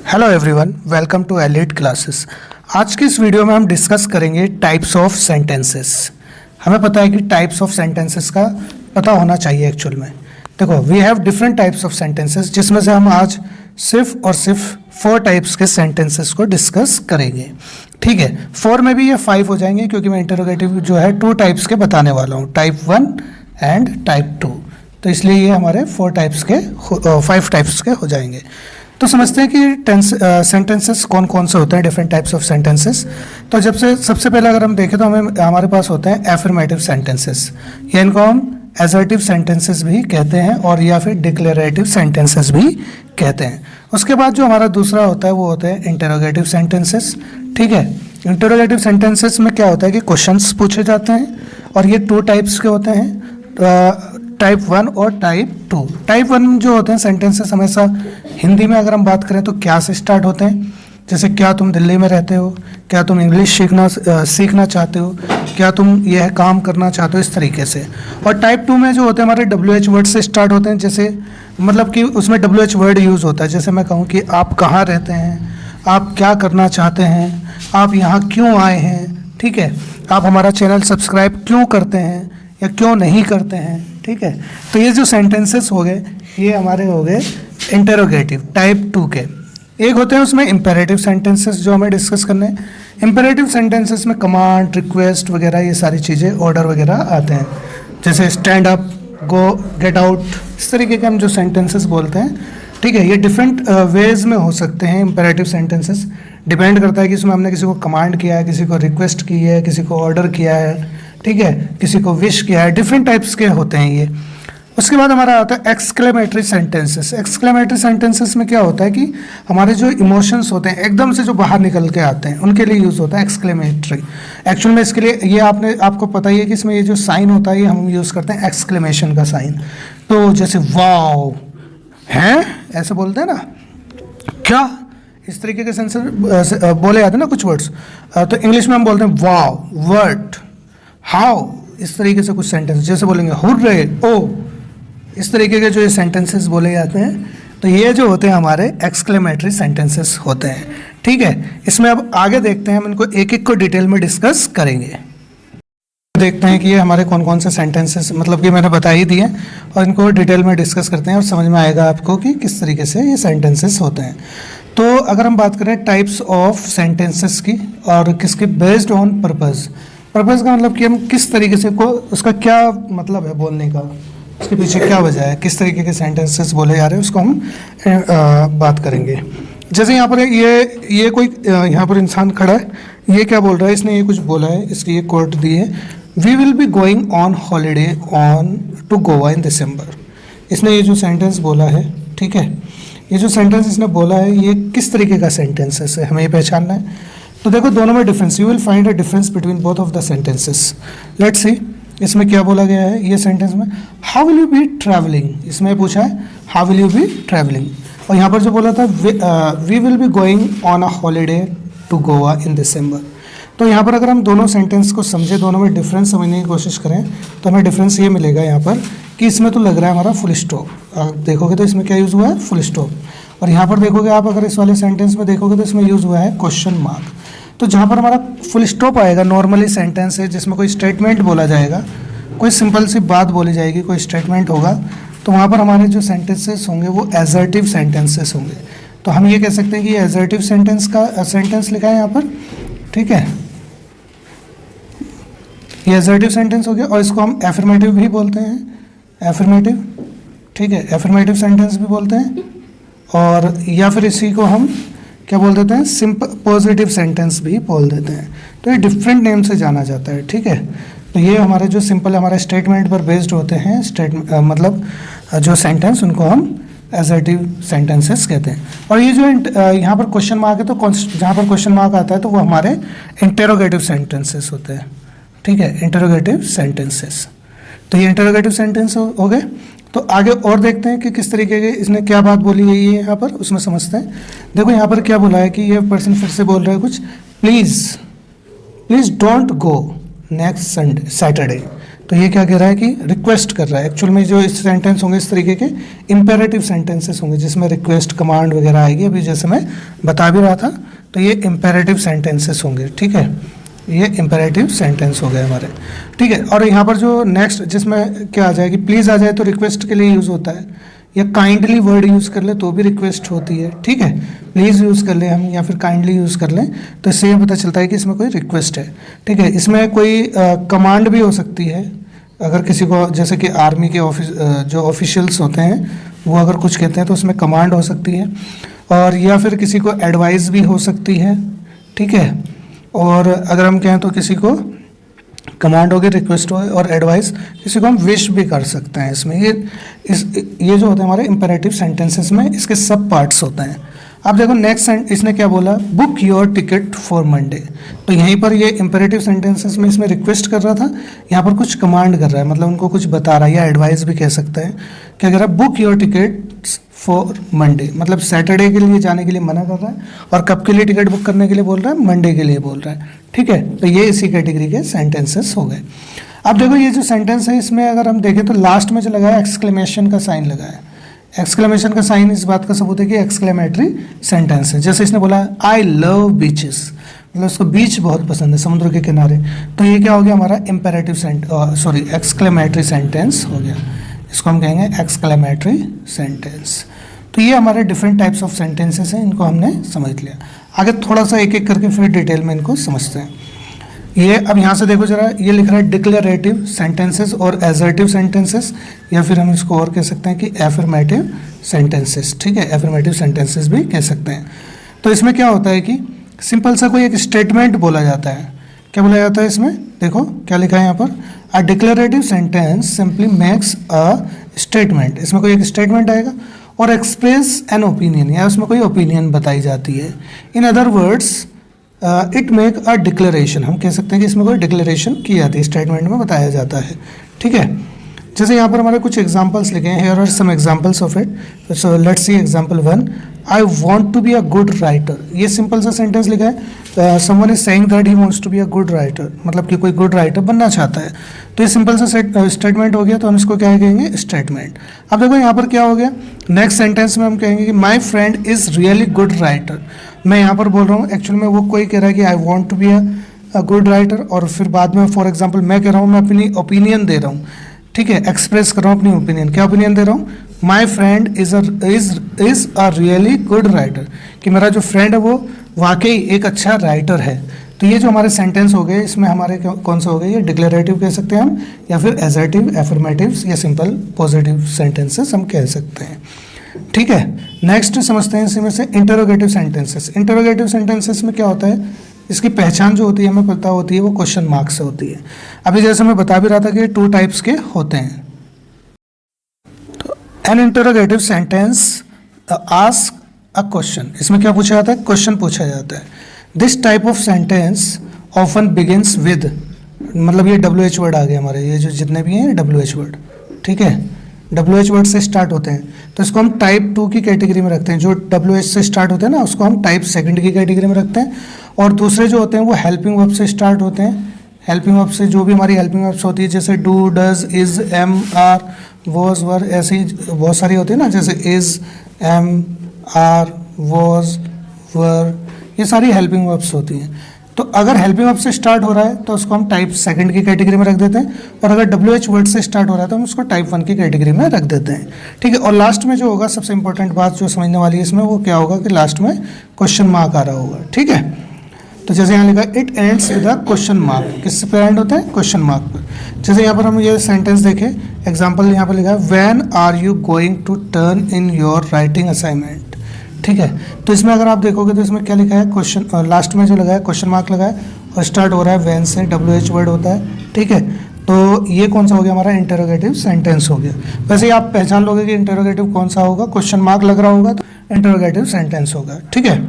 Hello everyone, welcome to elite classes. आज की इस वीडियो में हम डिस्कस करेंगे टाइप्स ऑफ सेंटेंसेस। हमें पता है कि टाइप्स ऑफ सेंटेंसेस का पता होना चाहिए एक्चुअल में। देखो, we have different types of sentences, जिसमें से हम आज सिर्फ और सिर्फ 4 टाइप्स के सेंटेंसेस को डिस्कस करेंगे। ठीक है, 4 में भी ये 5 हो जाएंगे, क्योंकि मैं इंटरोगेटिव जो है 2 टाइप्स के बताने वाला हूँ, टाइप 1 एंड टाइप 2। तो इसलिए ये हमारे 5 टाइप्स के हो जाएंगे। तो समझते हैं कि सेंटेंसेस कौन कौन से होते हैं, डिफरेंट टाइप्स ऑफ सेंटेंसेस। तो सबसे पहले अगर हम देखें तो हमारे पास होते हैं एफर्मेटिव सेंटेंसेस, या इनको हम असर्टिव सेंटेंसेस भी कहते हैं, और या फिर डिक्लेरेटिव सेंटेंसेस भी कहते हैं। उसके बाद जो हमारा दूसरा होता है वो होता है इंटरोगेटिव सेंटेंसेस। ठीक है, इंटरोगेटिव सेंटेंसेस में क्या होता है कि क्वेश्चंस पूछे जाते हैं, और ये 2 टाइप्स के होते हैं, टाइप 1 और टाइप 2। टाइप 1 जो होते हैं सेंटेंसेस हमेशा हिंदी में अगर हम बात करें तो क्या से स्टार्ट होते हैं, जैसे क्या तुम दिल्ली में रहते हो, क्या तुम इंग्लिश सीखना चाहते हो, क्या तुम यह काम करना चाहते हो, इस तरीके से। और टाइप 2 में जो होते हैं हमारे WH वर्ड से स्टार्ट होते हैं, जैसे मतलब कि उसमें WH वर्ड यूज़ होता है। जैसे मैं कहूँ कि आप कहाँ रहते हैं, आप क्या करना चाहते हैं, आप यहाँ क्यों आए हैं, ठीक है, आप हमारा चैनल सब्सक्राइब क्यों करते हैं या क्यों नहीं करते हैं। ठीक है, तो ये जो सेंटेंसेस हो गए ये हमारे हो गए इंटरोगेटिव टाइप 2 के। एक होते हैं उसमें इंपेरेटिव सेंटेंसेस, जो हमें डिस्कस करने हैं। इंपेरेटिव सेंटेंसेस में कमांड, रिक्वेस्ट वगैरह ये सारी चीज़ें, ऑर्डर वगैरह आते हैं, जैसे स्टैंड अप, गो, गेट आउट, इस तरीके के हम जो सेंटेंसेस बोलते हैं। ठीक है, ये डिफरेंट वेज में हो सकते हैं इंपेरेटिव सेंटेंसेस। डिपेंड करता है कि इसमें हमने किसी को कमांड किया है, किसी को रिक्वेस्ट की है, किसी को ऑर्डर किया है, ठीक है, किसी को विश किया है। डिफरेंट टाइप्स के होते हैं ये। उसके बाद हमारा आता है एक्सक्लेमेटरी सेंटेंसेस। एक्सक्लेमेटरी सेंटेंसेस में क्या होता है कि हमारे जो इमोशंस होते हैं एकदम से जो बाहर निकल के आते हैं, उनके लिए यूज़ होता है एक्सक्लेमेटरी। एक्चुअल में इसके लिए ये आपको पता ही है कि इसमें ये जो साइन होता है ये हम यूज़ करते हैं एक्सक्लेमेशन का साइन। तो जैसे वाओ, हैं, ऐसे बोलते हैं ना, क्या, इस तरीके के सेंसेस बोले जाते हैं ना कुछ वर्ड्स। तो इंग्लिश में हम बोलते हैं वाओ, वर्ड, हाउ, इस तरीके से कुछ सेंटेंस जैसे बोलेंगे हुर्रे, ओ, इस तरीके के जो ये सेंटेंसेस बोले जाते हैं, तो ये जो होते हैं हमारे एक्सक्लेमेटरी सेंटेंसेस होते हैं। ठीक है, इसमें अब आगे देखते हैं, हम इनको एक एक को डिटेल में डिस्कस करेंगे। देखते हैं कि ये हमारे कौन कौन से सेंटेंसेस, मतलब कि मैंने बता ही दिए, और इनको डिटेल में डिस्कस करते हैं और समझ में आएगा आपको कि किस तरीके से ये सेंटेंसेस होते हैं। तो अगर हम बात करें टाइप्स ऑफ सेंटेंसेस की, और किसके, बेस्ड ऑन पर्पज़। पर्पज़ का मतलब कि हम किस तरीके से उसका क्या मतलब है बोलने का, उसके पीछे क्या वजह है, किस तरीके के सेंटेंसेस बोले जा रहे हैं, उसको हम बात करेंगे। जैसे यहाँ पर ये कोई यहाँ पर इंसान खड़ा है, ये क्या बोल रहा है, इसने ये कुछ बोला है, इसकी ये कोट दी है, we will be going on holiday on to Goa in December. इसने ये जो सेंटेंस बोला है, ठीक है, ये जो सेंटेंस इसने बोला है ये किस तरीके का सेंटेंसेस है, हमें ये पहचानना है। तो देखो दोनों में difference, you will find a difference between both of the sentences. Let's see, इसमें क्या बोला गया है ये सेंटेंस में, how will you be travelling, इसमें पूछा है how will you be travelling, और यहाँ पर जो बोला था we will be going on a holiday to Goa in December. तो यहाँ पर अगर हम दोनों सेंटेंस को समझे, दोनों में डिफरेंस समझने की कोशिश करें, तो हमें डिफरेंस ये मिलेगा यहाँ पर कि इसमें तो लग रहा है हमारा फुल स्टॉप। आप देखोगे तो इसमें क्या यूज़ हुआ है, फुल स्टॉप, और यहाँ पर देखोगे आप, अगर इस वाले सेंटेंस में देखोगे तो इसमें यूज़ हुआ है क्वेश्चन मार्क। तो जहाँ पर हमारा फुल स्टॉप आएगा, नॉर्मली सेंटेंस है जिसमें कोई स्टेटमेंट बोला जाएगा, कोई सिंपल सी बात बोली जाएगी, कोई स्टेटमेंट होगा, तो वहाँ पर हमारे जो सेंटेंसेस होंगे वो असर्टिव सेंटेंसेस होंगे। तो हम ये कह सकते हैं कि ये असर्टिव सेंटेंस लिखा है यहाँ पर। ठीक है, ये असर्टिव सेंटेंस हो गया, और इसको हम एफर्मेटिव भी बोलते हैं, एफर्मेटिव। ठीक है, एफर्मेटिव सेंटेंस भी बोलते हैं, और या फिर इसी को हम क्या बोल देते हैं, सिंपल पॉजिटिव सेंटेंस भी बोल देते हैं। तो ये डिफरेंट नेम से जाना जाता है। ठीक है, तो ये हमारे जो सिंपल हमारे स्टेटमेंट पर बेस्ड होते हैं, मतलब जो सेंटेंस, उनको हम असर्टिव सेंटेंसेस कहते हैं। और ये जो यहाँ पर क्वेश्चन मार्क है, तो जहाँ पर क्वेश्चन मार्क आता है तो वो हमारे इंटेरोगेटिव सेंटेंसेस होते हैं। ठीक है, इंटेरोगेटिव सेंटेंसेस। तो ये इंटेरोगेटिव सेंटेंस हो गए। तो आगे और देखते हैं कि किस तरीके के इसने क्या बात बोली है ये यहाँ पर, उसमें समझते हैं। देखो यहाँ पर क्या बोला है कि ये पर्सन फिर से बोल रहा है कुछ, please don't go next Saturday. तो ये क्या कह रहा है कि रिक्वेस्ट कर रहा है। एक्चुअल में जो इस सेंटेंस होंगे इस तरीके के इम्पेरेटिव सेंटेंसेस होंगे जिसमें रिक्वेस्ट कमांड वगैरह आएगी, अभी जैसे मैं बता भी रहा था। तो ये इम्पेरेटिव सेंटेंसेस होंगे, ठीक है, ये इम्पेरेटिव सेंटेंस हो गए हमारे, ठीक है। और यहाँ पर जो नेक्स्ट जिसमें क्या आ जाएगी, प्लीज़ आ जाए तो रिक्वेस्ट के लिए यूज़ होता है, या काइंडली वर्ड यूज़ कर ले तो भी रिक्वेस्ट होती है, ठीक है। प्लीज़ यूज़ कर ले हम या फिर काइंडली यूज़ कर लें तो इससे ये पता चलता है कि इसमें कोई रिक्वेस्ट है, ठीक है। इसमें कोई कमांड भी हो सकती है, अगर किसी को जैसे कि आर्मी के जो ऑफिशियल्स होते हैं वो अगर कुछ कहते हैं तो उसमें कमांड हो सकती है, और या फिर किसी को एडवाइस भी हो सकती है, ठीक है। और अगर हम कहें तो किसी को कमांड होगी, रिक्वेस्ट हो और एडवाइस, किसी को हम विश भी कर सकते हैं। इसमें ये जो होते हैं हमारे इंपेरेटिव सेंटेंसेस में इसके सब पार्ट्स होते हैं। अब देखो नेक्स्ट इसने क्या बोला, book your ticket for Monday. तो यहीं पर ये इंपेरेटिव सेंटेंसेस में इसमें रिक्वेस्ट कर रहा था, यहाँ पर कुछ कमांड कर रहा है, मतलब उनको कुछ बता रहा है या एडवाइस भी कह सकते हैं। क्या कह रहा है, book your ticket for Monday, मतलब सैटरडे के लिए जाने के लिए मना कर रहा है, और कब के लिए टिकट बुक करने के लिए बोल रहा है, मंडे के लिए बोल रहा है, ठीक है। तो ये इसी कैटेगरी के सेंटेंसेस हो गए। अब देखो ये जो सेंटेंस है इसमें अगर हम देखें तो लास्ट में जो लगा है एक्सक्लेमेशन का साइन लगा है। एक्सक्लेमेशन का साइन इस बात का सबूत है कि एक्सक्लेमेटरी सेंटेंस है। जैसे इसने बोला आई लव बीचेस, मतलब उसको बीच बहुत पसंद है, समुद्र के किनारे, तो ये क्या हो गया हमारा इंपेरेटिव एक्सक्लेमेटरी सेंटेंस हो गया। इसको हम कहेंगे एक्सक्लेमेटरी सेंटेंस। तो ये हमारे डिफरेंट टाइप्स ऑफ सेंटेंसेस हैं, इनको हमने समझ लिया। आगे थोड़ा सा एक एक करके फिर डिटेल में इनको समझते हैं। ये अब यहाँ से देखो जरा, ये लिख रहा है डिक्लेरेटिव सेंटेंसेस और एजर्टिव सेंटेंसेस, या फिर हम इसको और कह सकते हैं कि एफर्मेटिव सेंटेंसेस, ठीक है, एफर्मेटिव सेंटेंसेस भी कह सकते हैं। तो इसमें क्या होता है कि सिंपल सा कोई एक स्टेटमेंट बोला जाता है। क्या बोला जाता है इसमें, देखो क्या लिखा है यहाँ पर, a declarative sentence simply makes a statement. इसमें कोई एक स्टेटमेंट आएगा और एक्सप्रेस एन ओपिनियन, या उसमें कोई ओपिनियन बताई जाती है। In other words it make a declaration, हम कह सकते हैं कि इसमें कोई डिक्लेरेशन की जाती है, स्टेटमेंट में बताया जाता है, ठीक है। जैसे यहाँ पर हमारे कुछ एग्जांपल्स लिखे हैं, here are some examples of it. So let's see example 1, I want to be a good writer. ये सिंपल सा सेंटेंस लिखा है, someone is saying that he wants to be a good writer, मतलब कि कोई good writer बनना चाहता है। तो ये सिंपल सा स्टेटमेंट हो गया, तो हम इसको क्या कहेंगे, स्टेटमेंट। अब देखो यहाँ पर क्या हो गया, नेक्स्ट सेंटेंस में हम कहेंगे कि my friend is really good writer. मैं यहाँ पर बोल रहा हूँ, एक्चुअल में वो कोई कह रहा है कि I want to be a good writer, और फिर बाद में फॉर एग्जाम्पल मैं कह रहा हूँ, मैं अपनी ओपिनियन दे रहा हूँ, ठीक है, एक्सप्रेस कर रहा हूँ अपनी ओपिनियन। क्या ओपिनियन दे रहा हूँ, my friend is a really good writer, कि मेरा जो फ्रेंड है वो वाकई एक अच्छा राइटर है। तो ये जो हमारे सेंटेंस हो गए, इसमें हमारे कौन सा हो गए, ये डिक्लेरेटिव कह सकते हैं हम, या फिर एजर्टिव, एफर्मेटिव या सिंपल पॉजिटिव सेंटेंसेस हम कह सकते हैं, ठीक है। नेक्स्ट समझते हैं इसमें से इंटरोगेटिव सेंटेंसेस। इंटरोगेटिव सेंटेंसेस में क्या होता है, इसकी पहचान जो होती है हमें पता होती है, वो क्वेश्चन मार्क से होती है। अभी जैसे मैं बता भी रहा था कि 2 टाइप्स के होते हैं। तो an interrogative sentence ask a question, इसमें क्या पूछा जाता है, क्वेश्चन पूछा जाता है। This type of sentence often begins with, मतलब ये WH वर्ड आ गए हमारे, ये जो जितने भी हैं WH वर्ड, ठीक है, WH वर्ड से स्टार्ट होते हैं। तो इसको हम टाइप 2 की कैटेगरी में रखते हैं। जो WH से स्टार्ट होते हैं ना, उसको हम टाइप 2 की कैटेगरी में रखते हैं। और दूसरे जो होते हैं वो हेल्पिंग वर्ब से स्टार्ट होते हैं। हेल्पिंग वर्ब से जो भी हमारी हेल्पिंग वर्ब्स होती है, जैसे do, does, is, am, are, was, were, ऐसे ही बहुत सारी होती है ना, जैसे is, am, are, was, were, ये सारी हेल्पिंग वर्ब्स होती हैं। तो अगर हेल्पिंग वर्ब से स्टार्ट हो रहा है तो उसको हम टाइप 2 की कैटेगरी में रख देते हैं, और अगर WH वर्ड से स्टार्ट हो रहा है तो हम उसको टाइप 1 की कैटेगरी में रख देते हैं, ठीक है। और लास्ट में जो होगा, सबसे इंपॉर्टेंट बात जो समझने वाली है इसमें, वो क्या होगा कि लास्ट में क्वेश्चन मार्क आ रहा होगा, ठीक है। तो जैसे यहाँ लिखा it ends with a question mark, किससे पे एंड होता है, क्वेश्चन मार्क पर। जैसे यहाँ पर हम ये सेंटेंस देखें, एग्जाम्पल यहाँ पर लिखा है when are you going to turn in your writing assignment, ठीक है। तो इसमें अगर आप देखोगे तो इसमें क्या लिखा है, क्वेश्चन, लास्ट में जो लगा है क्वेश्चन मार्क लगा है, और स्टार्ट हो रहा है व्हेन से, WH वर्ड होता है, ठीक है। तो ये कौन सा हो गया हमारा, इंटरोगेटिव सेंटेंस हो गया। वैसे ही आप पहचान लोगे कि इंटरोगेटिव कौन सा होगा, क्वेश्चन मार्क लग रहा होगा तो इंटरोगेटिव सेंटेंस होगा, ठीक है।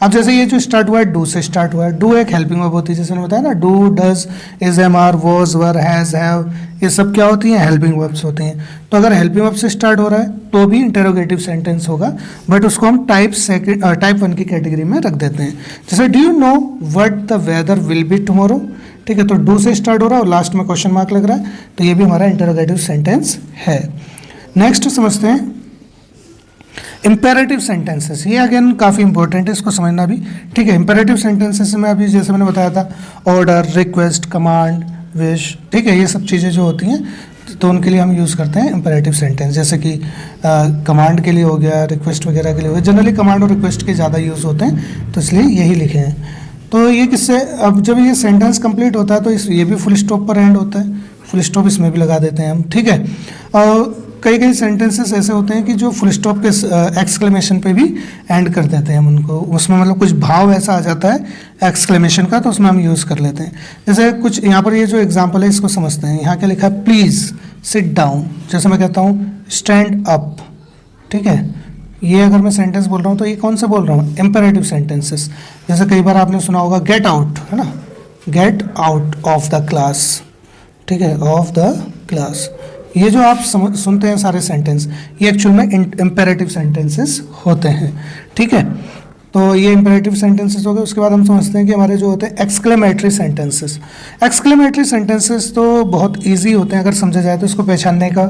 अब जैसे ये जो स्टार्ट हुआ है डू से स्टार्ट हुआ है, डू एक हेल्पिंग वर्ब होती है, जैसे मैंने बताया ना, do, does, is, am, are, was, were, has, have, ये सब क्या होती हैं, हेल्पिंग वर्ब्स होती हैं। तो अगर हेल्पिंग वर्ब से स्टार्ट हो रहा है तो भी इंटरोगेटिव सेंटेंस होगा, बट उसको हम टाइप 1 की कैटेगरी में रख देते हैं। जैसे do you know what the weather will be tomorrow, ठीक है, तो डू से स्टार्ट हो रहा है और लास्ट में क्वेश्चन मार्क लग रहा है, तो ये भी हमारा इंटरोगेटिव सेंटेंस है। नेक्स्ट समझते हैं इंपेरेटिव सेंटेंसेस। ये अगेन काफ़ी इंपॉर्टेंट है, इसको समझना भी। ठीक है, इंपेरेटिव सेंटेंसेस में अभी जैसे मैंने बताया था ऑर्डर, रिक्वेस्ट, कमांड, विश, ठीक है, ये सब चीज़ें जो होती हैं तो उनके लिए हम यूज़ करते हैं इंपेरेटिव सेंटेंस। जैसे कि कमांड के लिए हो गया, रिक्वेस्ट वगैरह के लिए हो गया। जनरली कमांड और रिक्वेस्ट के ज़्यादा यूज़ होते हैं, तो इसलिए यही लिखे हैं। तो ये किससे, अब जब ये सेंटेंस कंप्लीट होता है तो ये भी फुल स्टॉप पर एंड होता है, फुल स्टॉप इसमें भी लगा देते हैं हम। ठीक है, और कई कई सेंटेंसेस ऐसे होते हैं कि जो फुल स्टॉप के एक्सक्लेमेशन पे भी एंड कर देते हैं हम उनको, उसमें मतलब कुछ भाव ऐसा आ जाता है एक्सक्लेमेशन का, तो उसमें हम यूज़ कर लेते हैं। जैसे कुछ यहाँ पर ये जो एग्जांपल है इसको समझते हैं। यहाँ क्या लिखा है, प्लीज़ सिट डाउन। जैसे मैं कहता हूँ स्टैंड अप, ठीक है, ये अगर मैं सेंटेंस बोल रहा हूँ तो ये कौन सा बोल रहा हूँ, इंपेरेटिव सेंटेंसेस। जैसे कई बार आपने सुना होगा गेट आउट, है ना, get out of the class, ठीक है, ऑफ द क्लास। ये जो आप सुनते हैं सारे सेंटेंस, ये एक्चुअल में इंपेरेटिव सेंटेंसेस होते हैं। ठीक है, तो ये इंपेरेटिव सेंटेंसेस हो गए। उसके बाद हम समझते हैं कि हमारे जो होते हैं एक्सक्लेमेटरी सेंटेंसेस। एक्सक्लेमेटरी सेंटेंसेस तो बहुत इजी होते हैं, अगर समझा जाए तो इसको पहचानने का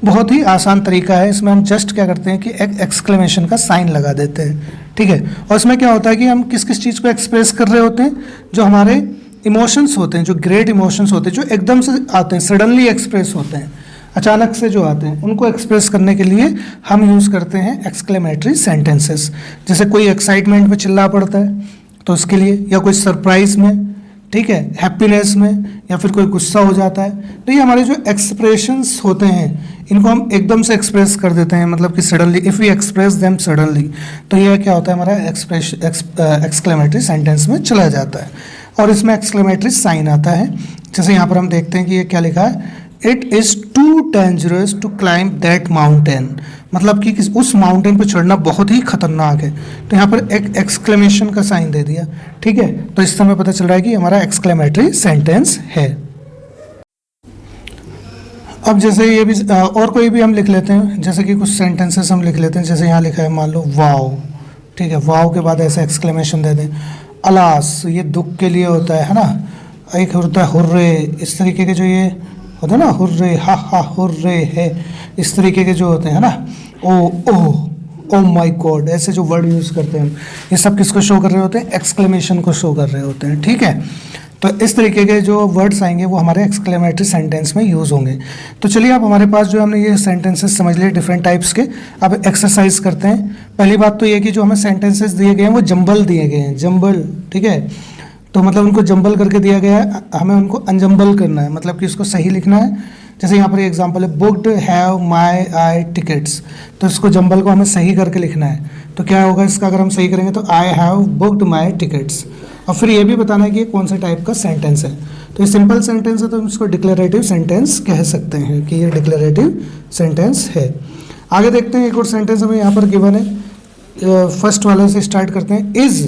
बहुत ही आसान तरीका है। इसमें हम जस्ट क्या करते हैं कि एक एक्सक्लेमेशन का साइन लगा देते हैं। ठीक है, और इसमें क्या होता है कि हम किस किस चीज़ को एक्सप्रेस कर रहे होते हैं, जो हमारे इमोशंस होते हैं, जो ग्रेट इमोशंस होते हैं, जो एकदम से आते हैं, सडनली एक्सप्रेस होते हैं, अचानक से जो आते हैं, उनको एक्सप्रेस करने के लिए हम यूज़ करते हैं एक्सक्लेमेटरी सेंटेंसेस। जैसे कोई एक्साइटमेंट में चिल्ला पड़ता है तो उसके लिए, या कोई सरप्राइज में, ठीक है, हैप्पीनेस में, या फिर कोई गुस्सा हो जाता है, तो ये हमारे जो एक्सप्रेशंस होते हैं इनको हम एकदम से एक्सप्रेस कर देते हैं, मतलब कि suddenly, if we express them suddenly, तो ये क्या होता है, हमारा एक्सक्लेमेटरी सेंटेंस में चला जाता है। और इसमें एक्सक्लेमेटरी साइन आता है। जैसे यहाँ पर हम देखते हैं कि ये क्या लिखा है, it is too dangerous to climb that mountain, मतलब कि उस माउंटेन पर चढ़ना बहुत ही खतरनाक है, तो यहाँ पर एक एक्सक्लेमेशन का साइन दे दिया। ठीक है, तो इस समय पता चल रहा है कि हमारा एक्सक्लेमेटरी सेंटेंस है। अब जैसे ये भी और कोई भी हम लिख लेते हैं, जैसे कि कुछ सेंटेंसेस हम लिख लेते हैं। जैसे यहाँ लिखा है, मान लो वाओ, ठीक है, वाओ के बाद ऐसे एक्सक्लेमेशन दे दें। अलास, ये दुख के लिए होता है ना। एक होता है हुर्रे, इस तरीके के जो ये होता है ना, हुर्रे, हा हा हुर्रे है, इस तरीके के जो होते हैं ना, ओ माय गॉड, ऐसे जो वर्ड यूज़ करते हैं, ये सब किसको शो कर रहे होते हैं, एक्सक्लेमेशन को शो कर रहे होते हैं। ठीक है, तो इस तरीके के जो वर्ड्स आएंगे वो हमारे एक्सक्लेमेटरी सेंटेंस में यूज़ होंगे। तो चलिए, अब हमारे पास जो हमने ये सेंटेंसेस समझ लिए डिफरेंट टाइप्स के, अब एक्सरसाइज करते हैं। पहली बात तो ये कि जो हमें सेंटेंसेस दिए गए हैं वो जंबल दिए गए हैं, जंबल, ठीक है, तो मतलब उनको जंबल करके दिया गया है, हमें उनको अनजंबल करना है, मतलब कि इसको सही लिखना है। जैसे यहाँ पर एक एग्जांपल है, booked have my I tickets, तो इसको जंबल को हमें सही करके लिखना है। तो क्या होगा इसका, अगर हम सही करेंगे तो I have booked my tickets, और फिर ये भी बताना है कि ये कौन से टाइप का सेंटेंस है। तो ये सिंपल सेंटेंस है तो हम इसको डिक्लेरेटिव सेंटेंस कह सकते हैं कि ये डिक्लेरेटिव सेंटेंस है। आगे देखते हैं, एक और सेंटेंस हमें यहाँ पर गिवन है। फर्स्ट वाले से स्टार्ट करते हैं। इज़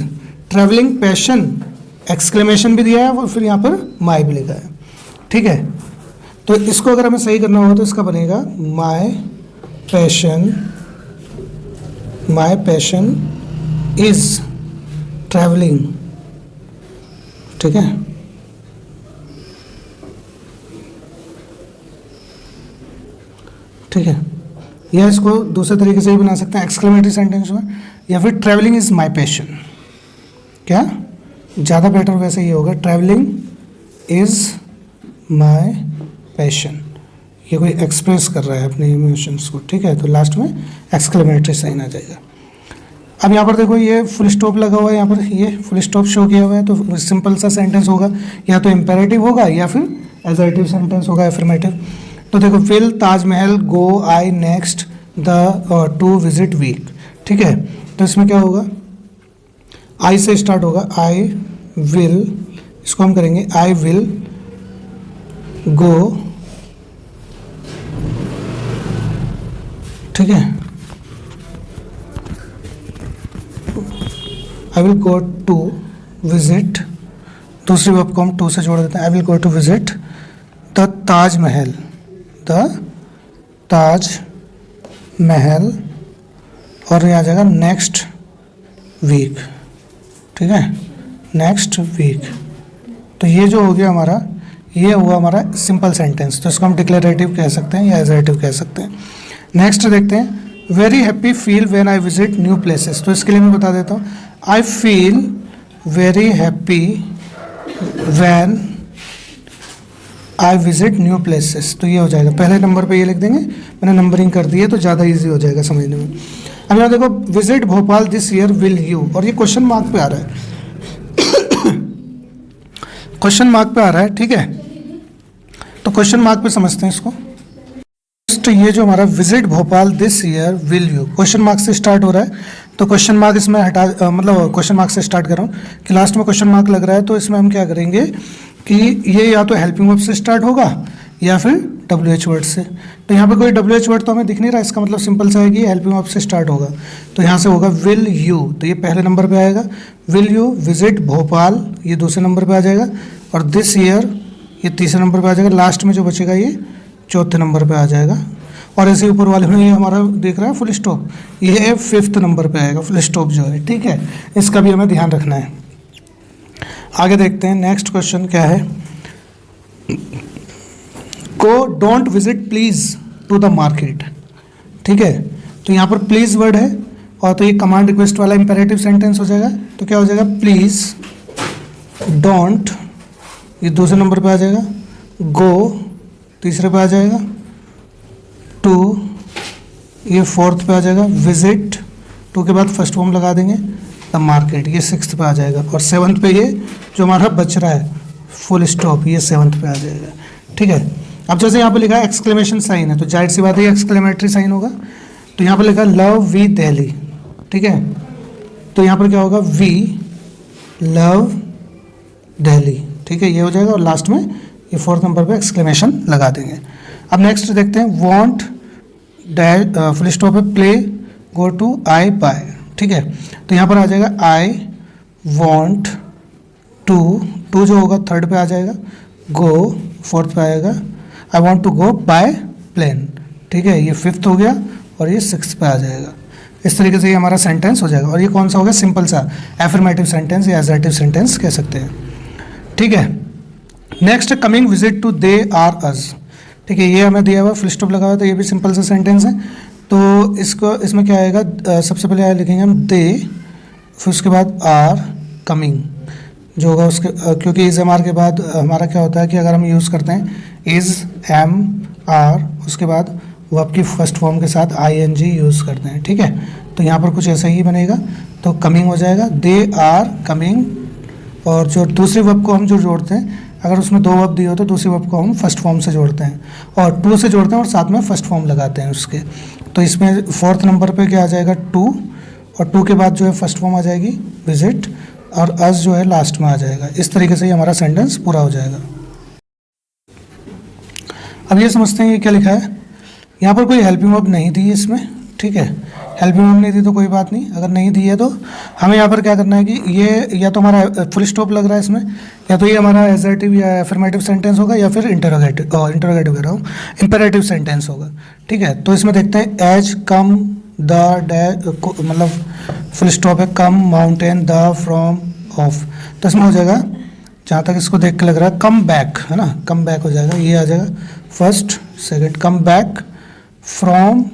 ट्रैवलिंग पैशन, एक्सक्लेमेशन भी दिया है और फिर यहाँ पर माई भी लिखा है। ठीक है, तो इसको अगर हमें सही करना होगा तो इसका बनेगा माई पैशन इज ट्रैवलिंग। ठीक है, ठीक है, या इसको दूसरे तरीके से भी बना सकते हैं एक्सक्लेमेटरी सेंटेंस में, या फिर ट्रैवलिंग इज माई पैशन। क्या ज़्यादा बेटर वैसे ये होगा, ट्रैवलिंग इज माई पैशन, ये कोई एक्सप्रेस कर रहा है अपने इमोशंस को। ठीक है, तो लास्ट में एक्सक्लेमेटरी साइन आ जाएगा। अब यहाँ पर देखो, ये फुल स्टॉप लगा हुआ है, यहाँ पर ये फुल स्टॉप शो किया हुआ है, तो सिंपल सा सेंटेंस होगा, या तो इम्पेरेटिव होगा या फिर एजर्टिव सेंटेंस होगा, एफर्मेटिव। तो देखो, will Taj Mahal go I next the to visit week. ठीक है, तो इसमें क्या होगा, आई से स्टार्ट होगा, आई विल, इसको हम करेंगे आई विल गो, ठीक है, I will go to visit, दूसरी वर्ब को हम टू से जोड़ देते हैं, I will go to visit the Taj Mahal, the Taj Mahal, और ये आ जाएगा नेक्स्ट वीक। ठीक है, नेक्स्ट वीक, तो ये जो हो गया हमारा, ये हुआ हमारा सिंपल सेंटेंस। तो इसको हम डिक्लेरेटिव कह सकते हैं या एजरेटिव कह सकते हैं। नेक्स्ट देखते हैं, very happy feel when I visit new places. तो इसके लिए मैं बता देता हूँ, I feel very happy when I visit new places. तो ये हो जाएगा, पहले नंबर पे ये लिख देंगे, मैंने नंबरिंग कर दी है तो ज़्यादा इजी हो जाएगा समझने में। अब यहाँ देखो, visit Bhopal this year will you, और ये क्वेश्चन मार्क पे आ रहा है क्वेश्चन मार्क पे आ रहा है, ठीक है। तो क्वेश्चन मार्क पे समझते हैं इसको। तो ये जो हमारा visit Bhopal this year will you question mark से स्टार्ट हो रहा है, तो क्वेश्चन मार्क इसमें हटा मतलब क्वेश्चन मार्क से स्टार्ट कर रहा हूँ कि लास्ट में क्वेश्चन मार्क लग रहा है, तो इसमें हम क्या करेंगे कि ये या तो हेल्पिंग वर्ब से स्टार्ट होगा या फिर WH वर्ड से। तो यहाँ पे कोई WH वर्ड तो हमें दिख नहीं रहा, इसका मतलब सिंपल सा है कि हेल्पिंग वर्ब से स्टार्ट होगा। तो यहाँ से होगा विल यू, तो ये पहले नंबर पे आएगा। विल यू विजिट भोपाल, ये दूसरे नंबर पे आ जाएगा। और दिस ईयर, ये तीसरे नंबर पे आ जाएगा। लास्ट में जो बचेगा ये चौथे नंबर पे आ जाएगा। और ऐसे ऊपर वाले में ये हमारा देख रहा है फुल स्टॉप, ये 5th नंबर पे आएगा फुल स्टॉप जो है, ठीक है। इसका भी हमें ध्यान रखना है। आगे देखते हैं, नेक्स्ट क्वेश्चन क्या है। को don't visit please to the market, ठीक है। तो यहाँ पर प्लीज वर्ड है, और तो ये कमांड रिक्वेस्ट वाला इंपेरेटिव सेंटेंस हो जाएगा। तो क्या हो जाएगा, प्लीज डोंट, ये दूसरे नंबर पे आ जाएगा। गो तीसरे पे आ जाएगा। टू, ये 4th पे आ जाएगा। विजिट, 2 के बाद फर्स्ट फॉर्म लगा देंगे, द मार्केट, ये 6th पे आ जाएगा। और 7th पे ये जो हमारा बच रहा है फुल स्टॉप, ये 7th पे आ जाएगा, ठीक है। अब जैसे यहाँ पे लिखा है एक्सक्लेमेशन साइन है, तो जाहिर सी बात है एक्सक्लेमेटरी साइन होगा। तो यहाँ पे लिखा लव वी दिल्ली, ठीक है। तो यहाँ पर क्या होगा, वी लव दिल्ली, ठीक है, ये हो जाएगा। और लास्ट में ये 4th नंबर पे एक्सक्लेमेशन लगा देंगे। अब नेक्स्ट देखते हैं, वॉन्ट डैश फुल स्टॉप पे play go to I by, ठीक है। तो यहाँ पर आ जाएगा आई वॉन्ट टू जो होगा 3rd पे आ जाएगा। गो 4th पे आएगा। I want to go by plane, ठीक है, ये 5th हो गया। और ये 6th पे आ जाएगा। इस तरीके से ये हमारा सेंटेंस हो जाएगा। और ये कौन सा हो गया, सिंपल सा एफर्मेटिव सेंटेंस या एजर्टिव सेंटेंस कह सकते हैं, ठीक है। Next, coming visit to they are us, ठीक है, ये हमें दिया हुआ फुल स्टॉप लगा हुआ, तो ये भी सिंपल सा सेंटेंस है। तो इसको इसमें क्या आएगा, सबसे पहले लिखेंगे हम दे, फिर उसके बाद आर कमिंग जो होगा उसके, क्योंकि इज एम आर के बाद हमारा क्या होता है कि अगर हम यूज़ करते हैं इज एम आर, उसके बाद वर्ब की फर्स्ट फॉर्म के साथ ING यूज़ करते हैं, ठीक है। तो यहाँ पर कुछ ऐसा ही बनेगा, तो कमिंग हो जाएगा, दे आर कमिंग। और जो दूसरे वर्ब को हम जो जोड़ते हैं, अगर उसमें 2 वर्ब दिए हो तो दूसरे वर्ब को हम फर्स्ट फॉर्म से जोड़ते हैं, और टू से जोड़ते हैं और साथ में फर्स्ट फॉर्म लगाते हैं उसके। तो इसमें 4th नंबर पे क्या आ जाएगा, टू, और टू के बाद जो है फर्स्ट फॉर्म आ जाएगी विजिट, और अस जो है लास्ट में आ जाएगा। इस तरीके से ही हमारा सेंटेंस पूरा हो जाएगा। अब ये समझते हैं ये क्या लिखा है। यहाँ पर कोई हेल्पिंग वर्ब नहीं दी है इसमें, ठीक है। हेल्पिंग वर्ब नहीं दी तो कोई बात नहीं, अगर नहीं दी है तो हमें यहाँ पर क्या करना है कि ये या तो हमारा फुल स्टॉप लग रहा है इसमें, या तो ये हमारा एजर्टिव या एफर्मेटिव सेंटेंस होगा, या फिर इंटरोगेटिव कह रहा हूँ, इंपेरेटिव सेंटेंस होगा, ठीक है। तो इसमें देखते हैं, एज कम द मतलब फुल स्टॉप है, कम माउंटेन द फ्रॉम ऑफ, तो इसमें हो जाएगा, जहाँ तक इसको देख के लग रहा है, कम बैक, है ना, कम बैक हो जाएगा, ये आ जाएगा first second. Come back from,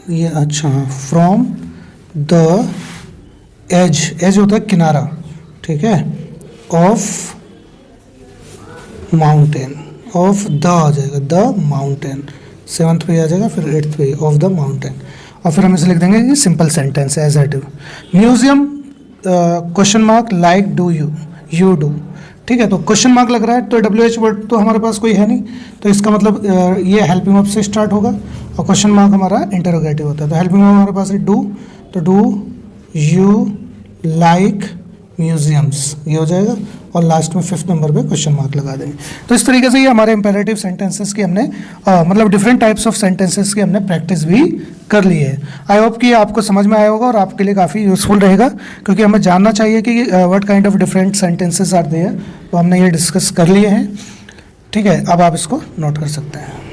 ये अच्छा फ्रॉम द एज, एज होता है किनारा, ठीक है, ऑफ माउंटेन, ऑफ द आ जाएगा, द माउंटेन 7th पे आ जाएगा, फिर 8th पे ऑफ द माउंटेन। और फिर हम इसे लिख देंगे कि सिंपल सेंटेंस है, assertive. Museum question mark like do you do, ठीक है। तो क्वेश्चन मार्क लग रहा है, तो WH वर्ड तो हमारे पास कोई है नहीं, तो इसका मतलब ये हेल्पिंग वर्ब से स्टार्ट होगा, और क्वेश्चन मार्क हमारा इंटरोगेटिव होता है। तो हेल्पिंग वर्ब हमारे पास है डू, तो डू यू लाइक म्यूजियम्स, ये हो जाएगा। और लास्ट में 5th नंबर पे क्वेश्चन मार्क लगा देंगे। तो इस तरीके से ये हमारे इंपेरेटिव सेंटेंसेस की हमने मतलब डिफरेंट टाइप्स ऑफ सेंटेंसेस की हमने प्रैक्टिस भी कर ली है। आई होप कि आपको समझ में आया होगा और आपके लिए काफ़ी यूजफुल रहेगा, क्योंकि हमें जानना चाहिए कि what kind of different sentences are there. तो हमने ये डिस्कस कर लिए हैं, ठीक है। अब आप इसको नोट कर सकते हैं।